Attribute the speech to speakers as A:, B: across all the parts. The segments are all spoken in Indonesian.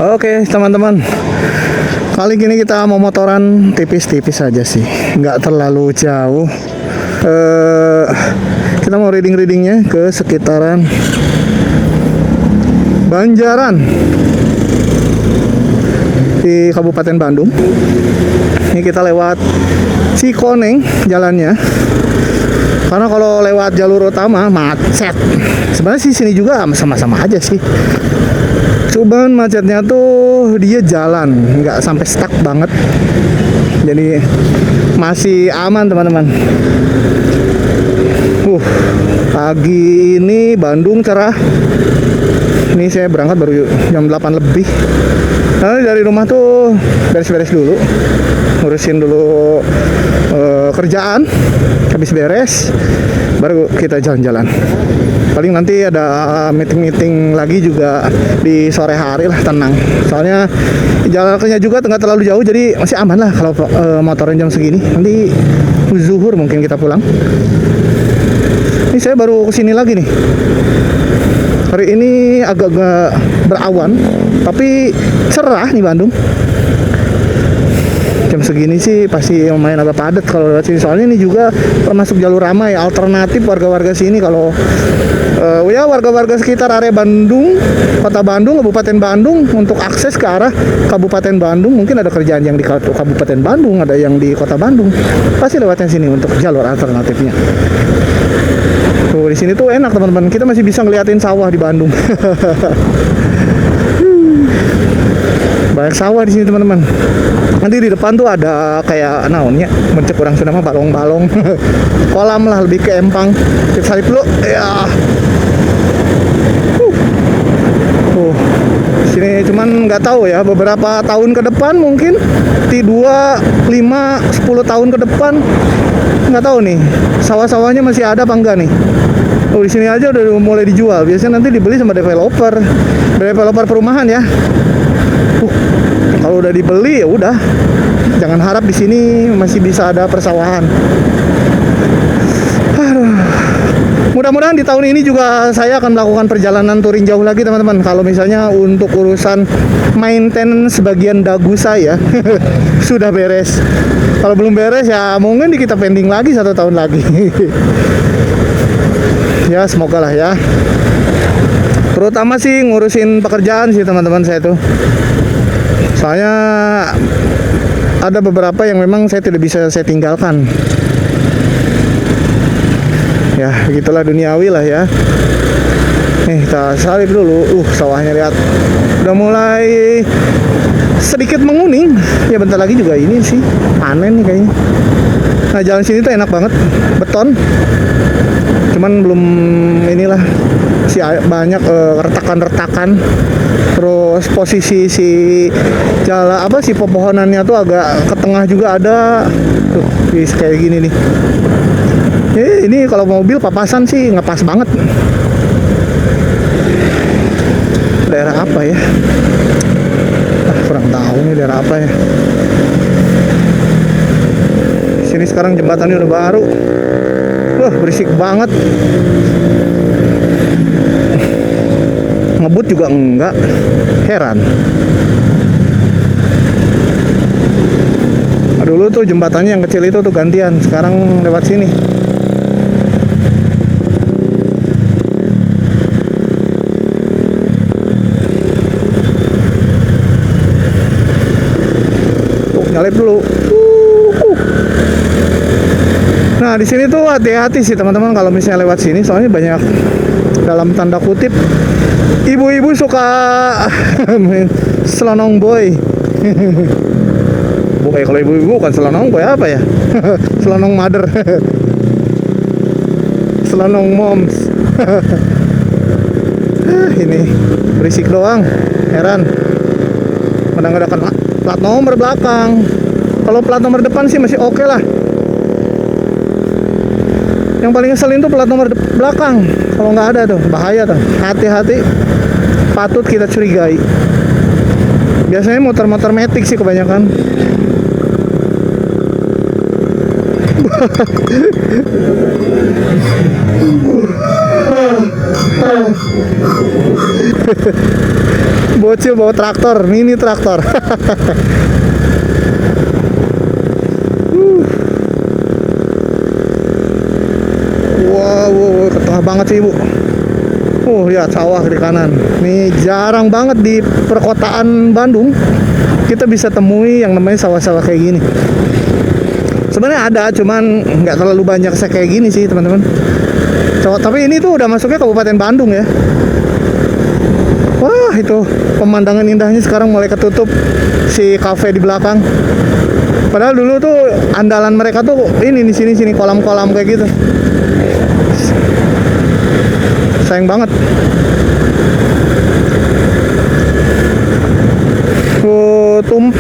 A: Oke teman-teman, kali ini kita mau motoran tipis-tipis aja sih, nggak terlalu jauh. Kita mau reading-readingnya ke sekitaran Banjaran di Kabupaten Bandung. Ini kita lewat Cikoneng jalannya, karena kalau lewat jalur utama macet. Sebenarnya sih sini juga sama-sama aja sih. Cuman macetnya tuh dia jalan, nggak sampai stuck banget. Jadi masih aman teman-teman. Pagi ini Bandung cerah. Ini saya berangkat baru jam 8 lebih. Nah, dari rumah tuh beres-beres dulu, ngurusin dulu kerjaan. Habis beres baru kita jalan-jalan. Paling nanti ada meeting-meeting lagi juga di sore hari lah, tenang. Soalnya jalannya juga nggak terlalu jauh, jadi masih aman lah kalau motorin jam segini. Nanti zuhur mungkin kita pulang. Ini saya baru kesini lagi nih. Hari ini agak-agak berawan, tapi cerah nih Bandung. Jam segini sih pasti lumayan agak padat kalau lewat sini. Soalnya ini juga termasuk jalur ramai, alternatif warga-warga sini kalau ya warga-warga sekitar area Bandung, Kota Bandung, Kabupaten Bandung, untuk akses ke arah Kabupaten Bandung. Mungkin ada kerjaan yang di Kabupaten Bandung, ada yang di Kota Bandung, pasti lewatnya sini untuk jalur alternatifnya. Tuh di sini tuh enak teman-teman, kita masih bisa ngeliatin sawah di Bandung. Banyak sawah di sini teman-teman. Nanti di depan tuh ada kayak naonnya, mencek orang Sunda mah balong-balong. Kolam lah, lebih ke empang. Kita salip dulu. Ya. Sini cuman nggak tahu ya, beberapa tahun ke depan mungkin di 2, 5, 10 tahun ke depan nggak tahu nih sawah-sawahnya masih ada apa enggak nih. Di sini aja udah mulai dijual. Biasanya nanti dibeli sama developer perumahan ya. Kalau udah dibeli ya udah, jangan harap di sini masih bisa ada persawahan. Mudah-mudahan di tahun ini juga saya akan melakukan perjalanan touring jauh lagi teman-teman. Kalau misalnya untuk urusan maintenance bagian dagu saya sudah beres. Kalau belum beres ya mungkin kita pending lagi 1 tahun lagi. Ya semoga lah ya. Terutama sih ngurusin pekerjaan sih teman-teman saya tuh. Soalnya ada beberapa yang memang saya tidak bisa saya tinggalkan. Ya begitulah duniawi lah ya. Nih kita salip dulu. Sawahnya lihat udah mulai sedikit menguning. Ya bentar lagi juga ini sih panen nih kayaknya. Nah jalan sini tuh enak banget, beton. Cuman belum inilah, masih banyak retakan-retakan. Terus posisi si jalan si pepohonannya tuh agak ke tengah juga ada. Tuh kayak gini nih. Ini kalau mobil papasan sih ngepas banget. Daerah apa ya? Kurang tahu nih daerah apa ya. Sini sekarang jembatannya udah baru. Berisik banget. Ngebut juga enggak. Heran. Dulu tuh jembatannya yang kecil itu tuh gantian, sekarang lewat sini. Nyalip dulu. Nah di sini tuh hati-hati sih teman-teman kalau misalnya lewat sini, soalnya banyak dalam tanda kutip ibu-ibu suka selonong boy. Bukan, kalau ibu-ibu bukan selonong boy apa ya? Selonong mother. Selonong moms. Ini berisik doang, heran. Menandakan plat nomor belakang. Kalau plat nomor depan sih masih oke lah. Yang paling ngeselin tuh plat nomor belakang. Kalau nggak ada tuh bahaya tuh. Hati-hati, patut kita curigai. Biasanya motor-motor matic sih kebanyakan. Bocil bawa traktor, mini traktor. Wow, ke tengah banget sih, Bu. Lihat sawah kiri kanan. Nih jarang banget di perkotaan Bandung kita bisa temui yang namanya sawah-sawah kayak gini. Sebenarnya ada, cuman nggak terlalu banyak kayak gini sih, teman-teman. Tapi ini tuh udah masuknya Kabupaten Bandung ya. Wah, itu pemandangan indahnya sekarang mulai ketutup si kafe di belakang. Padahal dulu tuh andalan mereka tuh ini di sini kolam-kolam kayak gitu. Sayang banget.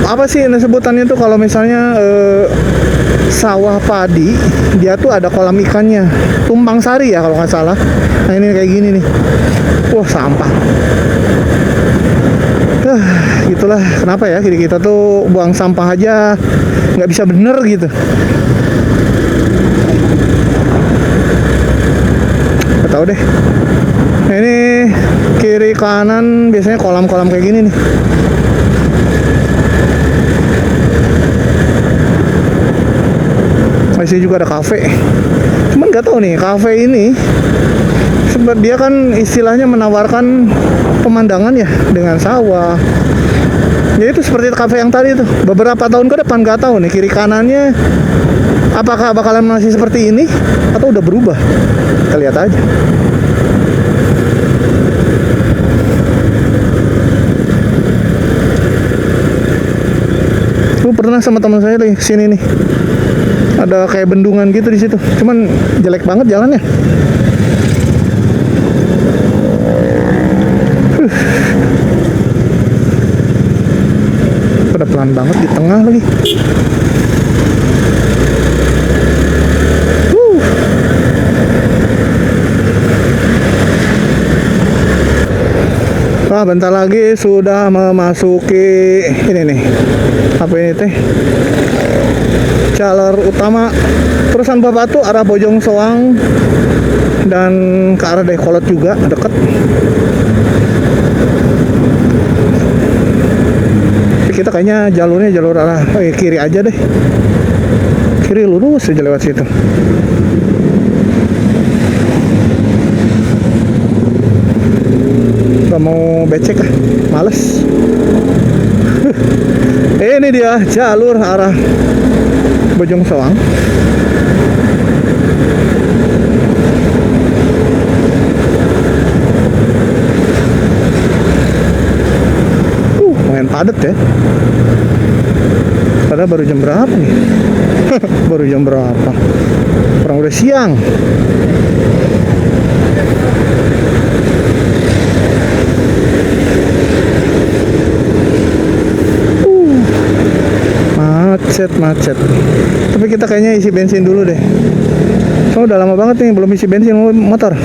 A: Apa sih sebutannya tuh kalau misalnya sawah padi, dia tuh ada kolam ikannya, tumpang sari ya kalau nggak salah. Nah ini kayak gini nih. Wah, sampah. Gitulah kenapa ya kita tuh buang sampah aja nggak bisa bener gitu. Nggak tahu deh. Nah, ini kiri kanan biasanya kolam-kolam kayak gini nih. Masih juga ada kafe. Cuman nggak tahu nih kafe ini sebab dia kan istilahnya menawarkan pemandangan ya dengan sawah. Ya itu seperti kafe yang tadi tuh. Beberapa tahun ke depan nggak tahu nih kiri kanannya apakah bakalan masih seperti ini atau udah berubah. Kita lihat aja. Lu pernah sama teman saya nih sini nih. Ada kayak bendungan gitu di situ. Cuman jelek banget jalannya. Pada pelan banget di tengah lagi. Bentar lagi sudah memasuki ini nih. Apa ini teh? Jalur utama terusan Batu arah Bojong Soang dan ke arah Dayakolot juga deket. Kita kayaknya jalurnya jalur arah kiri aja deh. Kiri lurus aja lewat situ. Gak mau becek ah, males. Ini dia jalur arah Bojong Soang. Lumayan padat ya. Padahal baru jam berapa nih? Baru jam berapa? Orang udah siang. Macet. Tapi kita kayaknya isi bensin dulu deh. Soalnya udah lama banget nih belum isi bensin motor.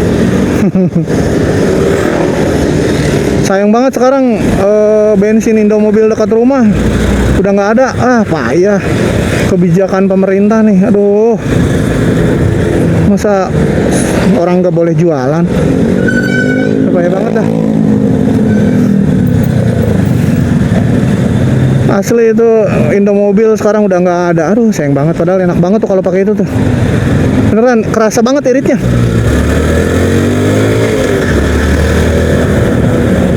A: Sayang banget sekarang bensin Indomobil dekat rumah udah nggak ada. Payah. Kebijakan pemerintah nih. Aduh. Masa orang nggak boleh jualan? Payah banget dah. Asli itu Indomobil sekarang udah nggak ada. Aduh sayang banget, padahal enak banget tuh kalau pakai itu tuh. Beneran kerasa banget iritnya.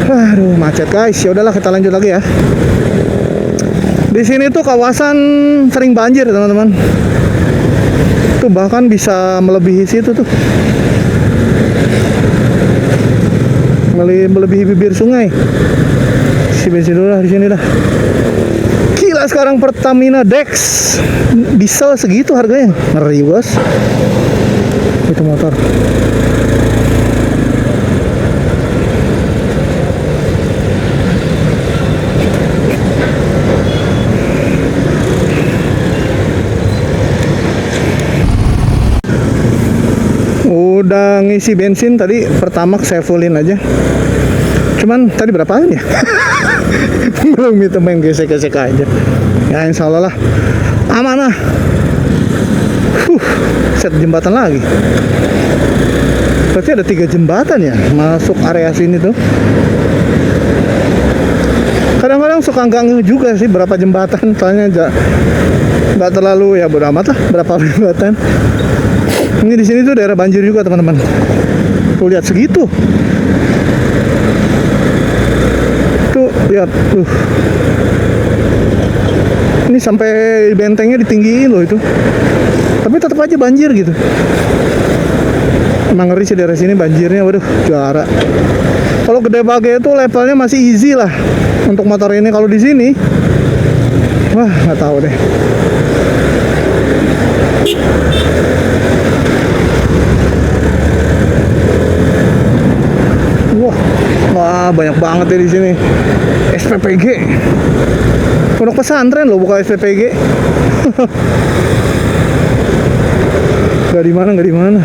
A: Aduh macet guys. Ya udahlah kita lanjut lagi ya. Di sini tuh kawasan sering banjir teman-teman. Tuh bahkan bisa melebihi situ tuh. Melebihi bibir sungai. Si bensin dulu lah di sini dah. Gila sekarang Pertamina Dex diesel segitu harganya, ngeri bos. Itu motor. Udah ngisi bensin tadi Pertamax saya fullin aja. Cuman tadi berapaan ya? Belum itu main gesek-gesek aja. Ya insya Allah lah aman lah. Set jembatan lagi. Berarti ada 3 jembatan ya masuk area sini tuh. Kadang-kadang suka nggak ngeh juga sih berapa jembatan, soalnya nggak terlalu ya bodo amat lah berapa jembatan. Ini di sini tuh daerah banjir juga teman-teman. Tuh lihat segitu. Tuh lihat tuh. Ini sampai bentengnya ditinggiin loh itu. Tapi tetap aja banjir gitu. Emang ngeri sih daerah sini banjirnya, waduh juara. Kalau Gede Bage itu levelnya masih easy lah untuk motor ini. Kalau di sini, wah nggak tahu deh. Wah banyak banget ya di sini. SPPG. Pondok pesantren loh, bukan SPPG. Nggak di mana.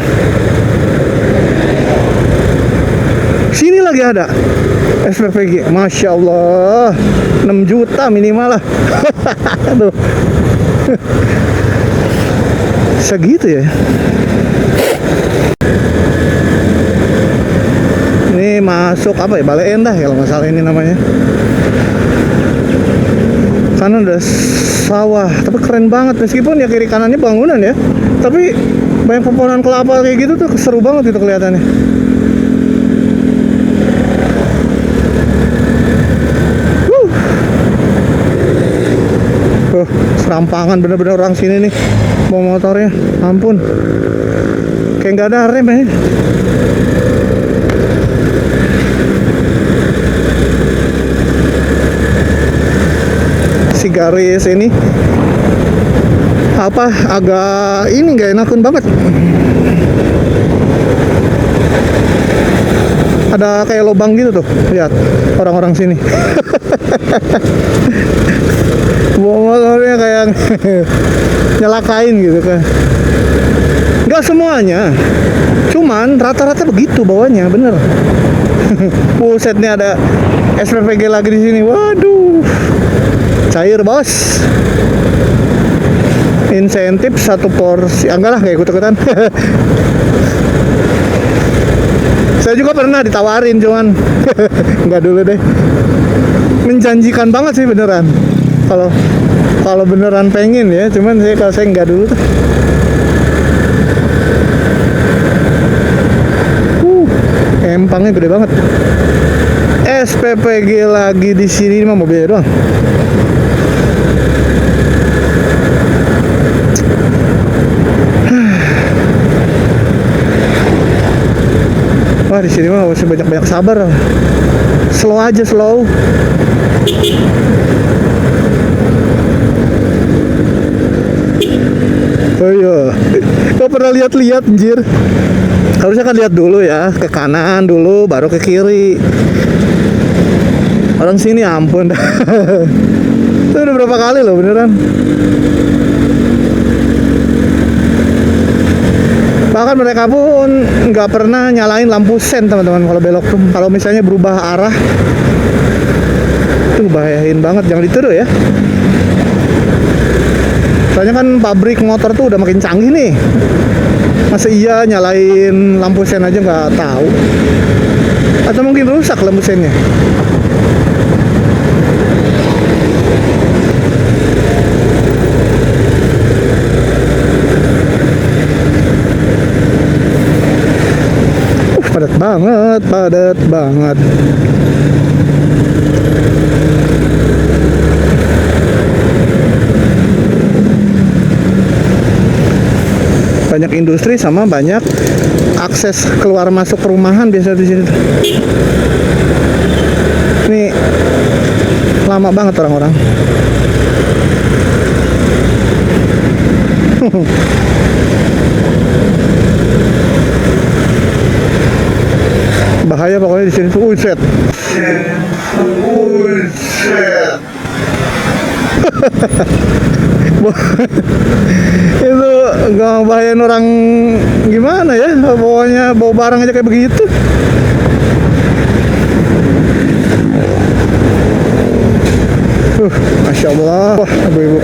A: Sini lagi ada SPPG, Masya Allah 6 juta minimal lah. Aduh. Segitu ya. Ini masuk apa ya, Bale Endah ya kalau nggak salah ini namanya. Kanan ada sawah, tapi keren banget meskipun ya kiri kanannya bangunan ya. Tapi banyak pepohonan kelapa kayak gitu tuh seru banget itu kelihatannya. Serampangan bener-bener orang sini nih bawa motornya, ampun, kayak nggak ada rem ya. Si garis ini apa agak ini nggak enakan banget, ada kayak lubang gitu tuh, lihat orang-orang sini. Bawa motornya kayak nyelakain gitu kan. Nggak semuanya, cuman rata-rata begitu bawanya, bener. Buset nih ada SPPG lagi di sini, waduh, cair bos. Insentif 1 porsi, enggak lah kayak ikut-ikutan. Saya juga pernah ditawarin, cuman nggak dulu deh. Menjanjikan banget sih beneran. Kalau beneran pengen ya, cuman kalau saya nggak dulu tuh. Empangnya gede banget. SPPG lagi di sini mah mobilnya doang. Wah di sini mah harus banyak-banyak sabar. Slow aja, slow. Oh iya, kau pernah lihat-lihat anjir? Harusnya kan lihat dulu ya, ke kanan dulu, baru ke kiri. Orang sini ampun dah. Itu udah berapa kali loh beneran. Bahkan mereka pun nggak pernah nyalain lampu sen teman-teman kalau belok tuh. Kalau misalnya berubah arah, tuh bahayain banget, jangan ditiru ya. Soalnya kan pabrik motor tuh udah makin canggih nih. Masa iya nyalain lampu sen aja nggak tahu? Atau mungkin rusak lampu sennya? Padat banget, padat banget. Banyak industri sama banyak akses keluar masuk perumahan biasa di sini. Ini lama banget orang-orang. Bahaya pokoknya di sini tuh. Set. Itu nggak bahayain orang gimana ya, pokoknya bawa barang aja kayak begitu. Masya Allah. Wah, ibu-ibu.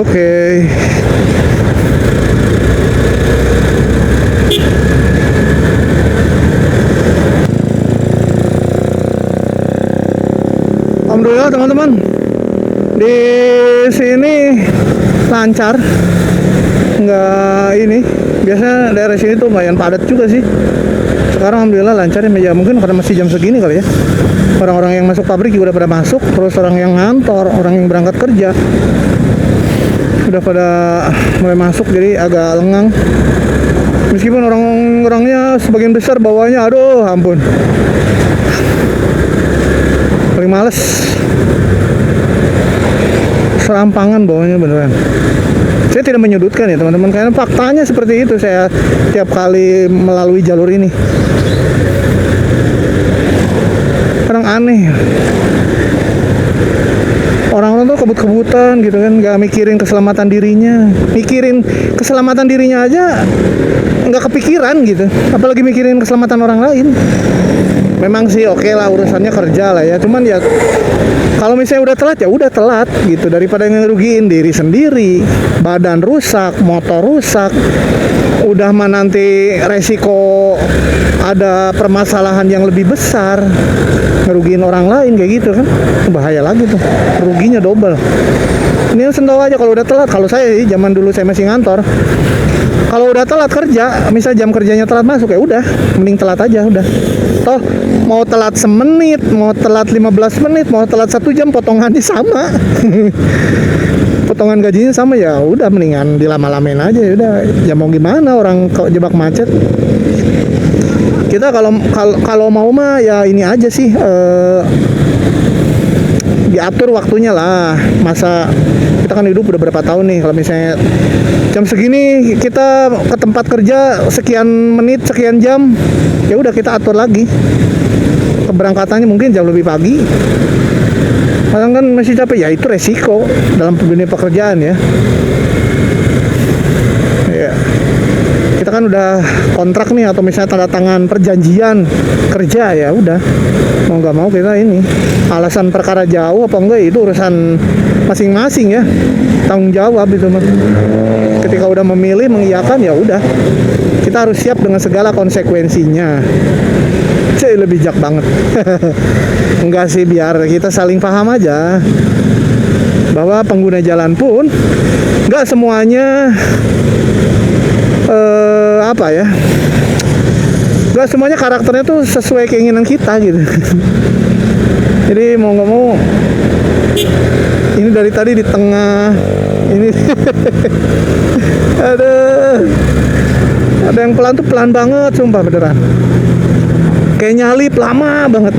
A: Oke. teman-teman, di sini lancar, nggak ini. Biasanya daerah sini tuh lumayan padat juga sih. Sekarang alhamdulillah lancar ya, mungkin karena masih jam segini kali ya. Orang-orang yang masuk pabrik juga udah pada masuk, terus orang yang ngantor, orang yang berangkat kerja udah pada mulai masuk, jadi agak lengang. Meskipun orang-orangnya sebagian besar bawahnya, aduh ampun, paling males, serampangan bawahnya beneran. Saya tidak menyudutkan ya teman-teman, karena faktanya seperti itu. Saya tiap kali melalui jalur ini kadang aneh, orang-orang tuh kebut-kebutan gitu kan, nggak mikirin keselamatan dirinya. Mikirin keselamatan dirinya aja nggak kepikiran gitu, apalagi mikirin keselamatan orang lain. Memang sih oke lah, urusannya kerja lah ya, cuman ya kalau misalnya udah telat ya udah telat gitu, daripada ngerugiin diri sendiri, badan rusak, motor rusak, udah mah nanti resiko ada permasalahan yang lebih besar, ngerugiin orang lain kayak gitu kan, bahaya lagi tuh, ruginya double. Ini sendawa aja kalau udah telat. Kalau saya sih zaman dulu saya masih ngantor, kalau udah telat kerja, misal jam kerjanya telat masuk, ya udah mending telat aja udah. Toh mau telat semenit, mau telat 15 menit, mau telat 1 jam, potongannya sama. Potongan gajinya sama, ya udah mendingan dilama-lamain aja ya udah. Ya mau gimana, orang jebak macet. Kita kalau mau mah ya ini aja sih, diatur waktunya lah. Masa kita kan hidup udah berapa tahun nih, kalau misalnya jam segini kita ke tempat kerja sekian menit, sekian jam, ya udah kita atur lagi. Keberangkatannya mungkin jam lebih pagi. Kadang kan masih capek, ya itu resiko dalam dunia pekerjaan ya. Ya. Kita kan udah kontrak nih, atau misalnya tanda tangan perjanjian kerja, ya udah mau nggak mau kita ini. Alasan perkara jauh apa enggak itu urusan masing-masing ya, tanggung jawab itu mas. Ketika udah memilih mengiyakan, ya udah kita harus siap dengan segala konsekuensinya. Cek lebih bijak banget. Enggak sih, biar kita saling paham aja bahwa pengguna jalan pun nggak semuanya apa ya, nggak semuanya karakternya tuh sesuai keinginan kita gitu. Jadi mau nggak mau, ini dari tadi di tengah ini ada yang pelan tuh pelan banget, sumpah beneran, kayak nyalip lama banget.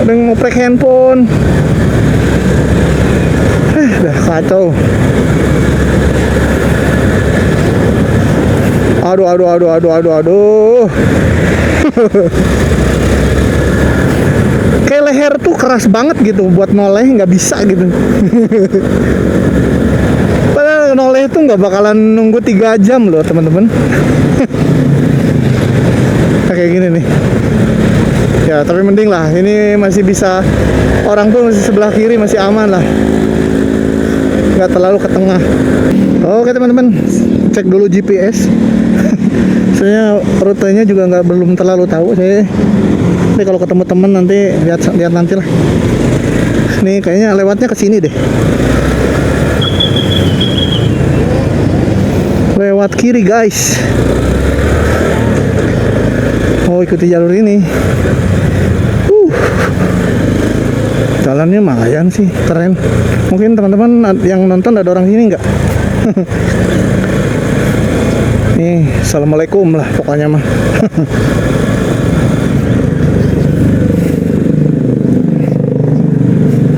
A: Ada yang ngoprek handphone, udah kacau. Aduh. Kayak leher tuh keras banget gitu, buat noleh nggak bisa gitu. Padahal noleh tuh nggak bakalan nunggu 3 jam loh teman-teman. Kayak gini nih. Ya tapi mending lah, ini masih bisa, orang tuh masih sebelah kiri, masih aman lah, nggak terlalu ke tengah. Oke teman-teman, cek dulu GPS. Saya rutenya juga belum terlalu tahu saya. Tapi kalau ketemu temen nanti lihat nanti lah. Nih kayaknya lewatnya ke sini deh. Lewat kiri guys. Oh, ikuti jalur ini. Jalannya lumayan sih, keren. Mungkin teman-teman yang nonton ada orang sini nggak? Nih, assalamualaikum lah pokoknya mah.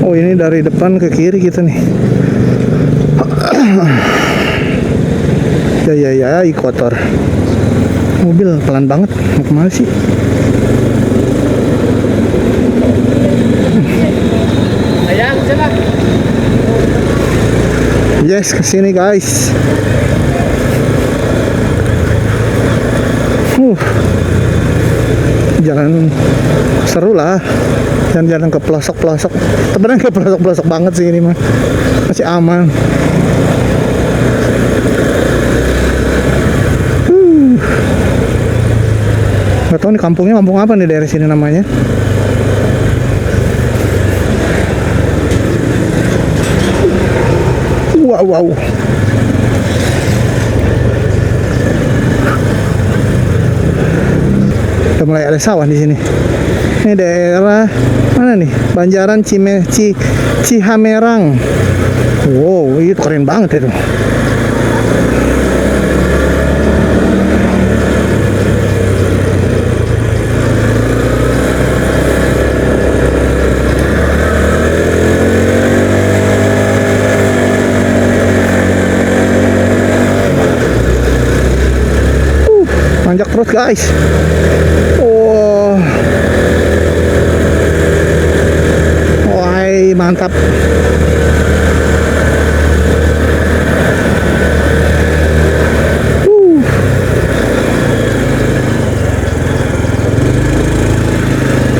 A: Oh, ini dari depan ke kiri gitu nih. Ya, kotor. Mobil pelan banget, mau kemana sih? Yes, kesini guys. Jalan seru lah, jalan-jalan ke pelosok-pelosok. Sebenarnya ke pelosok-pelosok banget sih ini mah, masih aman. Gak tau nih kampungnya kampung apa nih daerah sini namanya. wow, wow. Udah mulai ada sawah di sini. Ini daerah mana nih? Banjaran Cihamerang. Wow, itu keren banget itu. Manjak terus guys. Wow. Wah, mantap.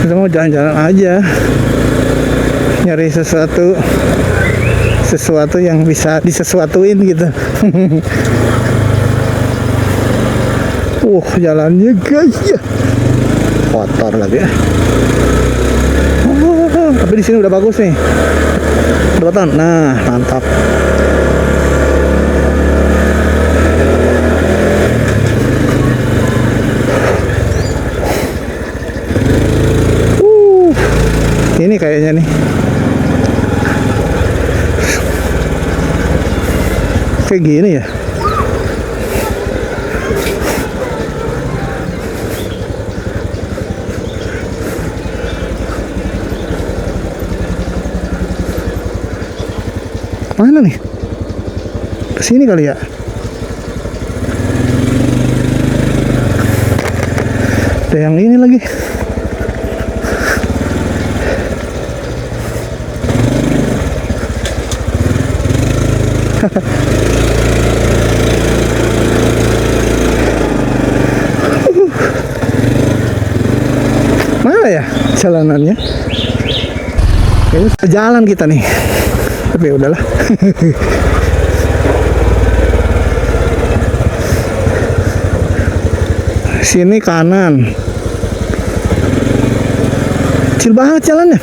A: Kita mau jalan-jalan aja, nyari sesuatu yang bisa disesuatuin gitu. Jalannya guys ya, kotor lagi ya. Tapi di sini udah bagus nih, beton. Nah, mantap. Ini kayaknya nih, kayak gini ya. Mana nih? Kesini kali ya? Ada yang ini lagi. Mana ya jalanannya? Kayaknya jalan kita nih. Tapi ya udahlah. Sini kanan. Kecil banget jalannya.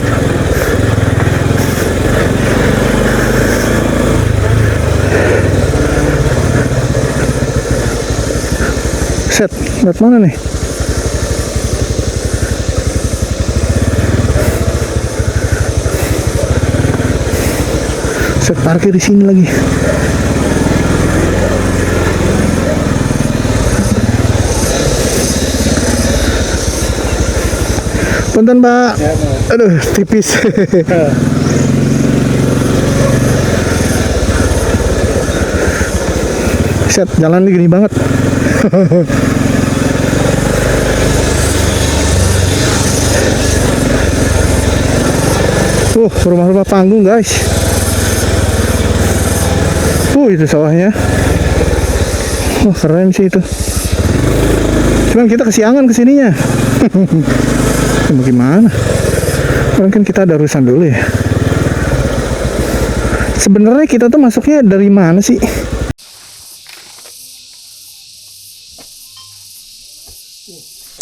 A: Set, lihat mana nih? Set, parkir di sini lagi. Punten, Pak. Aduh, tipis. Set, jalan ini gini banget. Rumah-rumah panggung guys. Itu sawahnya. Keren sih itu. Cuman kita kesiangan kesininya. Gimana? Mungkin kita ada urusan dulu ya. Sebenarnya kita tuh masuknya dari mana sih?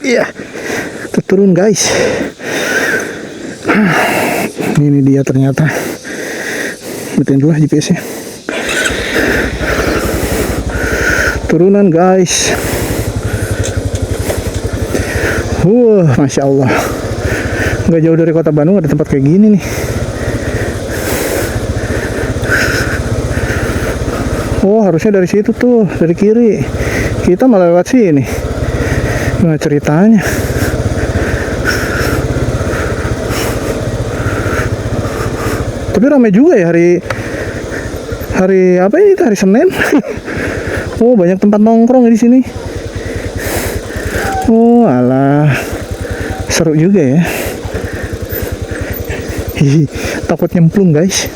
A: Iya, turun guys. Ini dia ternyata. Betul dulu GPS-nya. Turunan guys. Masya Allah. Nggak jauh dari kota Bandung ada tempat kayak gini nih. Harusnya dari situ tuh, dari kiri. Kita malah lewat sini. Gimana ceritanya? Tapi ramai juga ya hari apa ini? Hari Senin. Banyak tempat nongkrong di sini. Alah, seru juga ya. Takut nyemplung guys.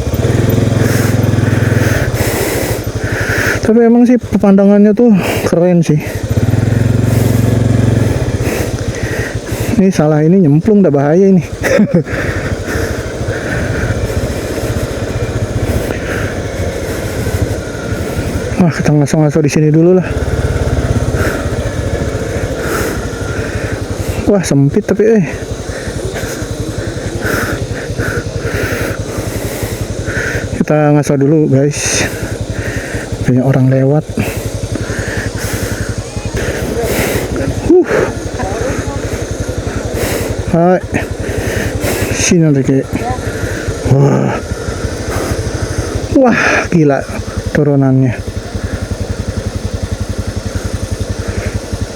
A: Tapi emang sih pemandangannya tuh keren sih. Ini salah ini nyemplung, udah bahaya ini. Kita ngaso-ngaso di sini dulu lah. Sempit tapi kita ngaso dulu guys. Banyak orang lewat. Hai. Sini nanti kayak. Wah. Wah, gila turunannya.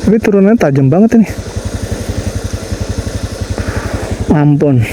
A: Tapi turunannya tajam banget ini. Ampun.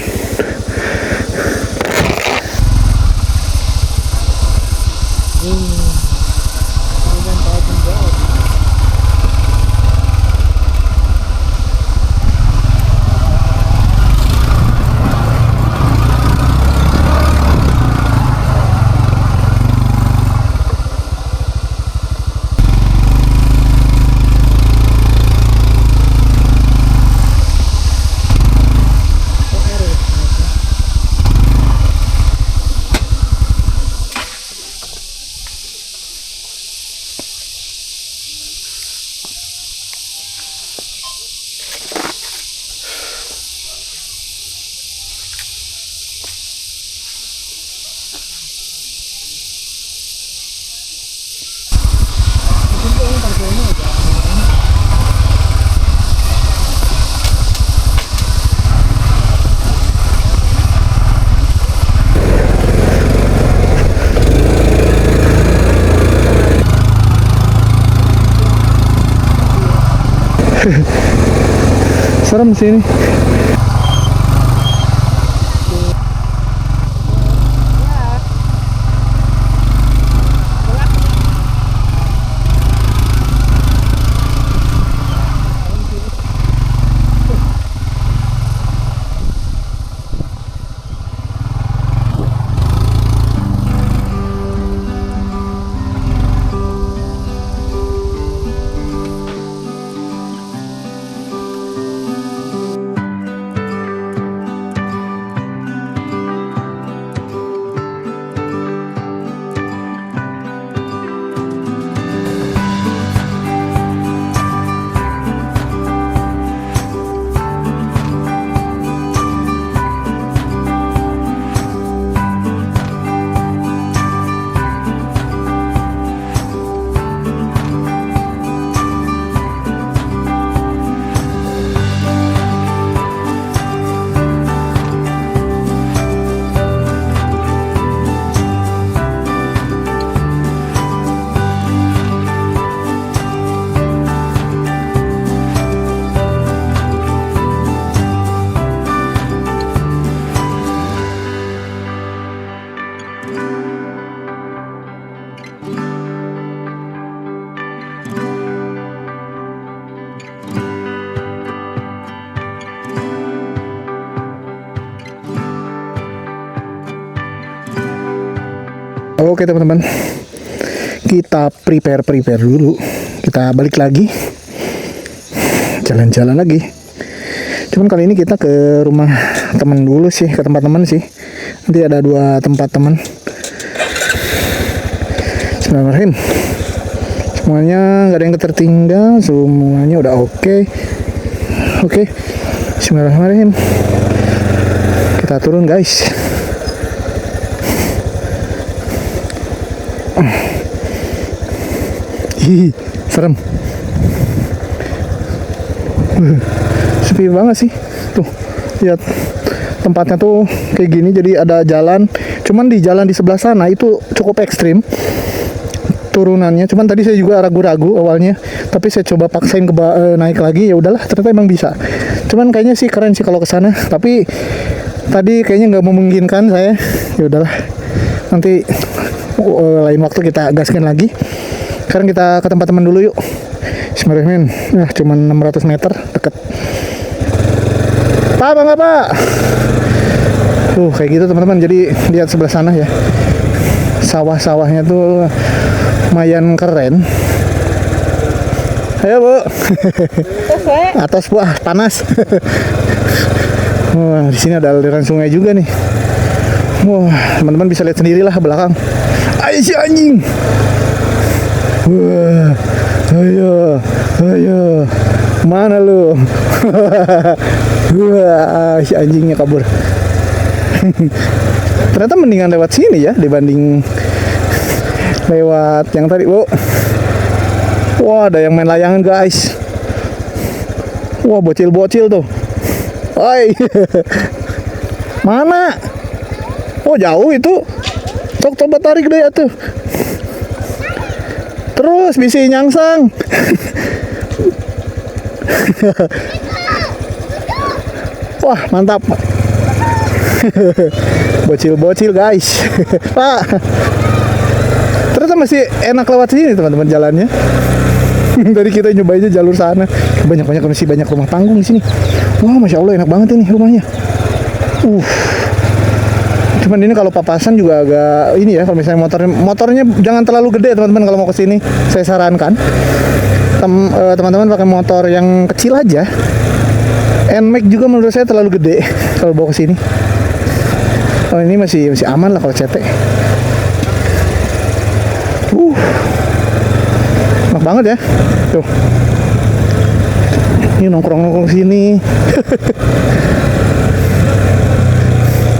A: Serem sih ini. Oke teman-teman, kita prepare dulu. Kita balik lagi, jalan-jalan lagi. Cuman kali ini kita ke rumah teman dulu sih, ke tempat teman sih. Nanti ada 2 tempat teman. Bismillahirrahmanirrahim. Semuanya nggak ada yang tertinggal, semuanya udah oke. Oke. Bismillahirrahmanirrahim. Kita turun guys. Ih, serem. Sepi banget sih. Tuh, lihat tempatnya tuh kayak gini, jadi ada jalan. Cuman di jalan di sebelah sana itu cukup ekstrim turunannya. Cuman tadi saya juga ragu-ragu awalnya, tapi saya coba paksain naik lagi, ya udahlah, ternyata emang bisa. Cuman kayaknya sih keren sih kalau ke sana, tapi tadi kayaknya nggak memungkinkan saya. Ya udahlah. Nanti lain waktu kita gaskan lagi. Sekarang kita ke tempat teman dulu yuk. Bismillahirrahmanirrahim. Nah, cuma 600 meter deket. Pak, bangga pak. Kayak gitu teman-teman. Jadi lihat sebelah sana ya. Sawah-sawahnya tuh lumayan keren. Ayo bu. Atas bu, panas. Wah, di sini ada aliran sungai juga nih. Wah, teman-teman bisa lihat sendirilah belakang. Ayo si anjing. Wah, ayo, mana lu? Wah, si anjingnya kabur. Ternyata mendingan lewat sini ya dibanding lewat yang tadi. Wah, ada yang main layangan guys. Wah, bocil-bocil tuh. Oi. Mana? Oh, jauh itu. Cok, coba tarik deh tuh. Terus bisa nyangsang. Wah, mantap. Bocil-bocil guys. Pak. Ternyata masih enak lewat sini teman-teman jalannya. Tadi kita nyobainnya jalur sana. Masih banyak rumah panggung di sini. Wah, masya Allah enak banget ini rumahnya. Cuman ini kalau papasan juga agak ini ya, kalau misalnya motornya jangan terlalu gede teman-teman kalau mau ke sini. Saya sarankan teman-teman pakai motor yang kecil aja. NMAX juga menurut saya terlalu gede kalau bawa ke sini. Oh, ini masih aman lah kalau CT. Enak banget ya. Tuh. Ini nongkrong sini.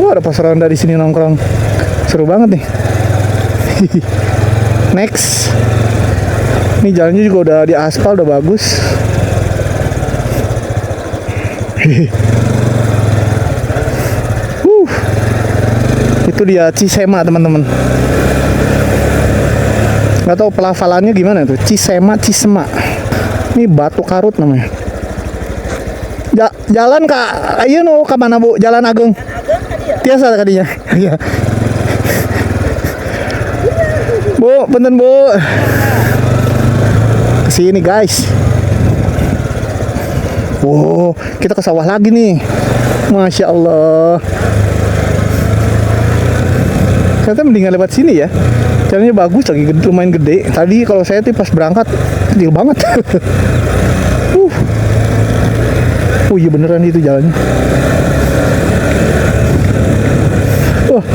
A: Wah, ada pos ronda di sini nongkrong. Seru banget nih. Next. Ini jalannya juga udah di aspal, udah bagus. Itu dia Cisema teman-teman. Gak tahu pelafalannya gimana tuh. Cisema. Ini Batu Karut namanya. Jalan kak, ayo no ke mana bu? Jalan Agung. Tiasa tadinya. Iya. Bu, benten bu. Kesini guys. Wow, kita ke sawah lagi nih. Masya Allah. Ternyata mendingan lewat sini ya. Jalannya bagus lagi, lumayan gede. Tadi kalau saya tuh pas berangkat kecil banget. Oh iya beneran itu jalannya.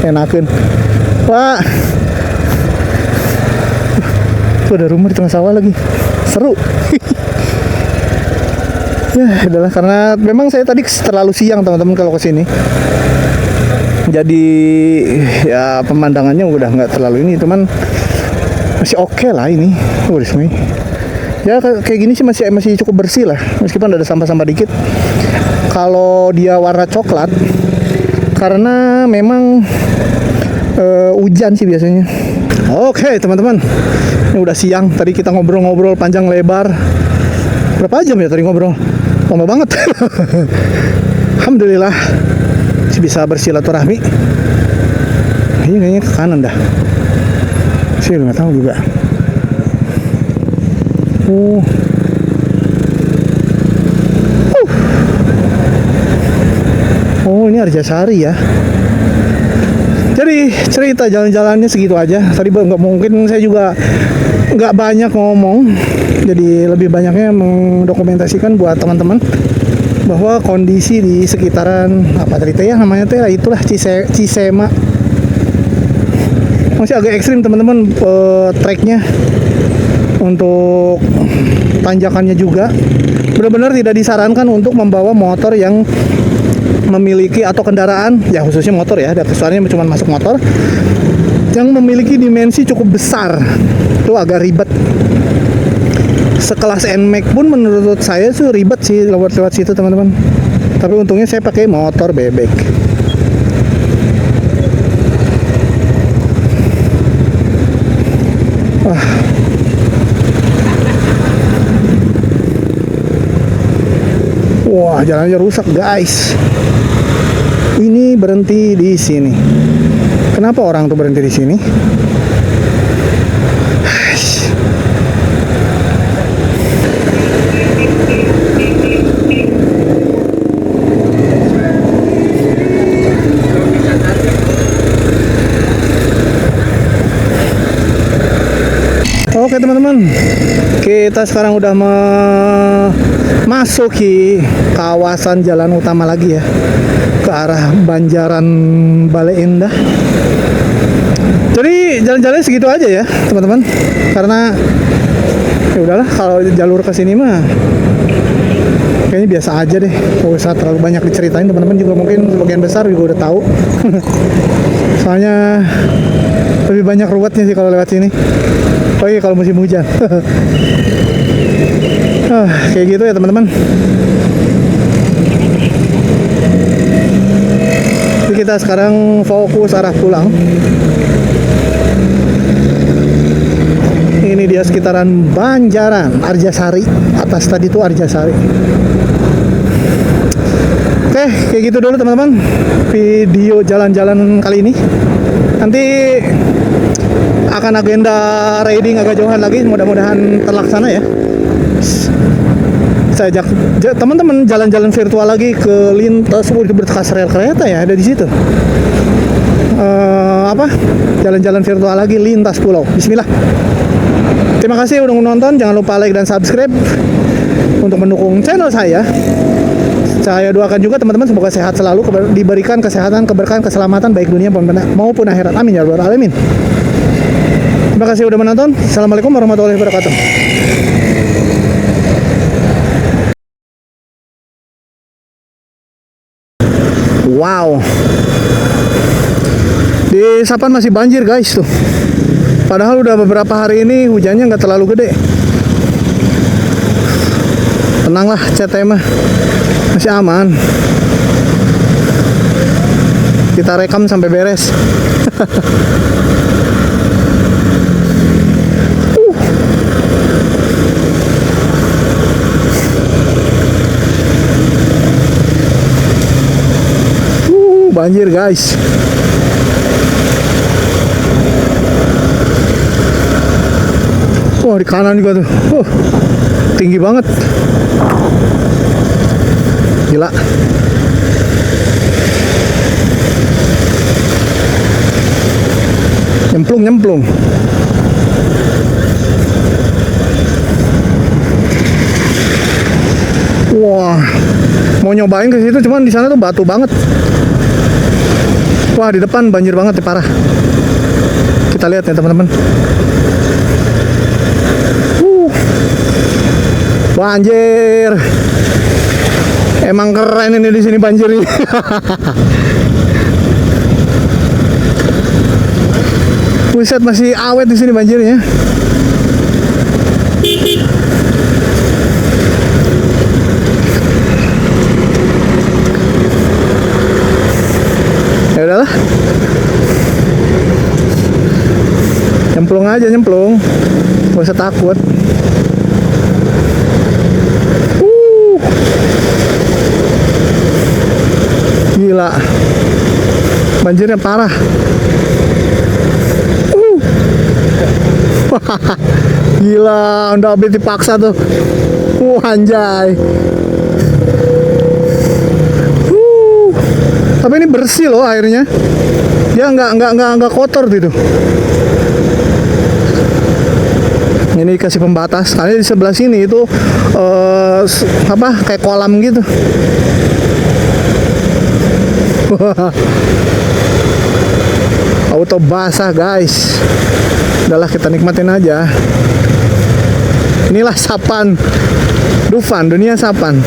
A: Enakin. Wah. Tuh ada rumah di tengah sawah lagi. Seru. Ya, adalah karena memang saya tadi terlalu siang teman-teman kalau ke sini. Jadi ya pemandangannya udah nggak terlalu ini, cuman masih oke lah ini. Ya kayak gini sih masih cukup bersih lah, meskipun ada sampah-sampah dikit. Kalau dia warna coklat, karena memang hujan sih biasanya. Oke teman-teman, ini udah siang. Tadi kita ngobrol-ngobrol panjang lebar. Berapa jam ya tadi ngobrol? Lama banget. Alhamdulillah masih bisa bersilaturahmi. Ini kayaknya ke kanan dah. Saya nggak tahu juga. Oh, ini Arjasari ya. Jadi cerita jalan-jalannya segitu aja. Tadi nggak mungkin saya juga nggak banyak ngomong. Jadi lebih banyaknya mendokumentasikan buat teman-teman bahwa kondisi di sekitaran apa tadi ya namanya teh itulah Cisema. Masih agak ekstrim teman-teman treknya. Untuk tanjakannya juga benar-benar tidak disarankan untuk membawa motor yang memiliki atau kendaraan ya khususnya motor ya, aksesorisnya cuma masuk motor yang memiliki dimensi cukup besar. Itu agak ribet. Sekelas NMAX pun menurut saya tuh ribet sih lewat situ teman-teman. Tapi untungnya saya pakai motor bebek. Wah, jalannya rusak guys. Ini berhenti di sini. Kenapa orang tuh berhenti di sini? Oke teman-teman, kita sekarang udah memasuki kawasan jalan utama lagi ya, ke arah Banjaran Bale Endah. Jadi jalan-jalannya segitu aja ya teman-teman, karena ya udahlah kalau jalur ke sini mah kayaknya biasa aja deh, nggak usah terlalu banyak diceritain. Teman-teman juga mungkin sebagian besar juga udah tahu. Soalnya lebih banyak ruwetnya sih kalau lewat sini. Oh iya, kalau musim hujan. Kayak gitu ya teman-teman. Jadi kita sekarang fokus arah pulang. Ini dia sekitaran Banjaran, Arjasari. Atas tadi tuh Arjasari. Oke, kayak gitu dulu teman-teman video jalan-jalan kali ini. Nanti akan agenda riding agak jauhan lagi, mudah-mudahan terlaksana ya. Saya ajak teman-teman jalan-jalan virtual lagi ke lintas berkas rel kereta ya, ada di situ. Jalan-jalan virtual lagi lintas pulau. Bismillah. Terima kasih udah menonton, jangan lupa like dan subscribe untuk mendukung channel saya. Saya doakan juga teman-teman semoga sehat selalu, diberikan kesehatan, keberkahan, keselamatan baik dunia maupun akhirat. Amin ya rabbal alamin. Terima kasih udah menonton. Assalamualaikum warahmatullahi wabarakatuh. Wow. Di Sapan masih banjir guys tuh. Padahal udah beberapa hari ini hujannya nggak terlalu gede. Tenanglah CT mah, masih aman. Kita rekam sampai beres. Banjir guys. Wah, di kanan juga tuh. Tinggi banget. Gila. Nyemplung. Wah, mau nyobain ke situ cuman di sana tuh batu banget. Wah, di depan banjir banget ya, parah. Kita lihat ya teman-teman. Banjir. Emang keren ini di sini banjirnya. Buset, masih awet di sini banjirnya. Ya udahlah. Nyemplung aja, nyemplung. Gak usah takut. Gila, banjirnya parah. Gila, udah habis dipaksa tuh. Anjay. Tapi ini bersih loh airnya. Dia nggak kotor gitu. Ini dikasih pembatas. Karena di sebelah sini itu kayak kolam gitu. Auto basah guys. Udahlah, kita nikmatin aja. Inilah Sapan Dufan, dunia Sapan.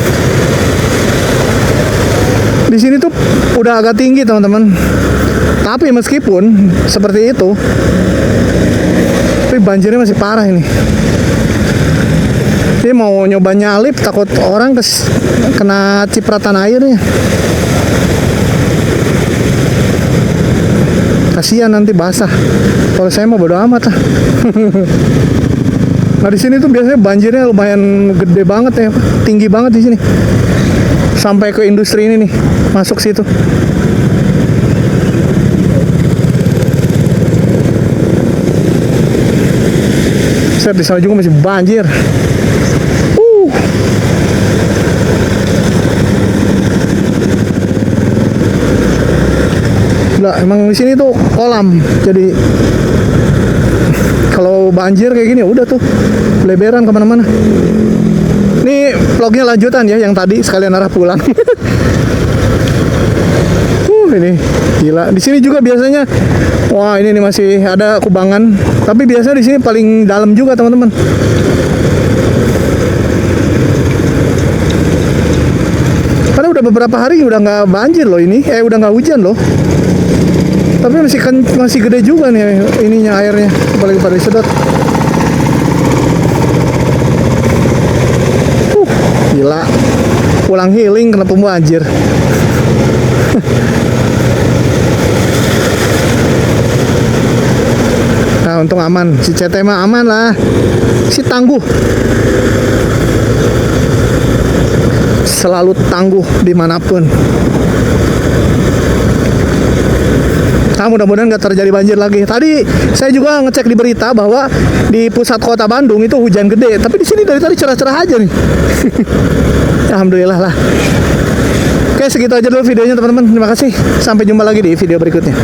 A: Di sini tuh udah agak tinggi teman-teman. Tapi meskipun seperti itu, tapi banjirnya masih parah ini. Dia mau nyoba nyalip, takut orang kena cipratan airnya. Kasihan nanti basah. Kalau saya mau bodo amat lah. Nah, di sini tuh biasanya banjirnya lumayan gede banget ya, tinggi banget di sini. Sampai ke industri ini nih, masuk situ. Set, di sana juga masih banjir. Nah, emang di sini tuh kolam. Jadi kalau banjir kayak gini udah tuh lebaran kemana-mana. Ini vlognya lanjutan ya, yang tadi sekalian arah pulang. Ini gila. Di sini juga biasanya, wah ini nih masih ada kubangan. Tapi biasanya di sini paling dalam juga teman-teman. udah beberapa hari udah nggak banjir loh ini, udah nggak hujan loh. Tapi masih gede juga nih ininya airnya, apalagi pada disedot. Gila, pulang healing kena banjir. Nah untung aman, si CT mah aman lah, si tangguh, selalu tangguh dimanapun. Nah mudah-mudahan nggak terjadi banjir lagi. Tadi saya juga ngecek di berita bahwa di pusat kota Bandung itu hujan gede, tapi di sini dari tadi cerah-cerah aja nih. Alhamdulillah lah. Oke segitu aja dulu videonya teman-teman. Terima kasih. Sampai jumpa lagi di video berikutnya.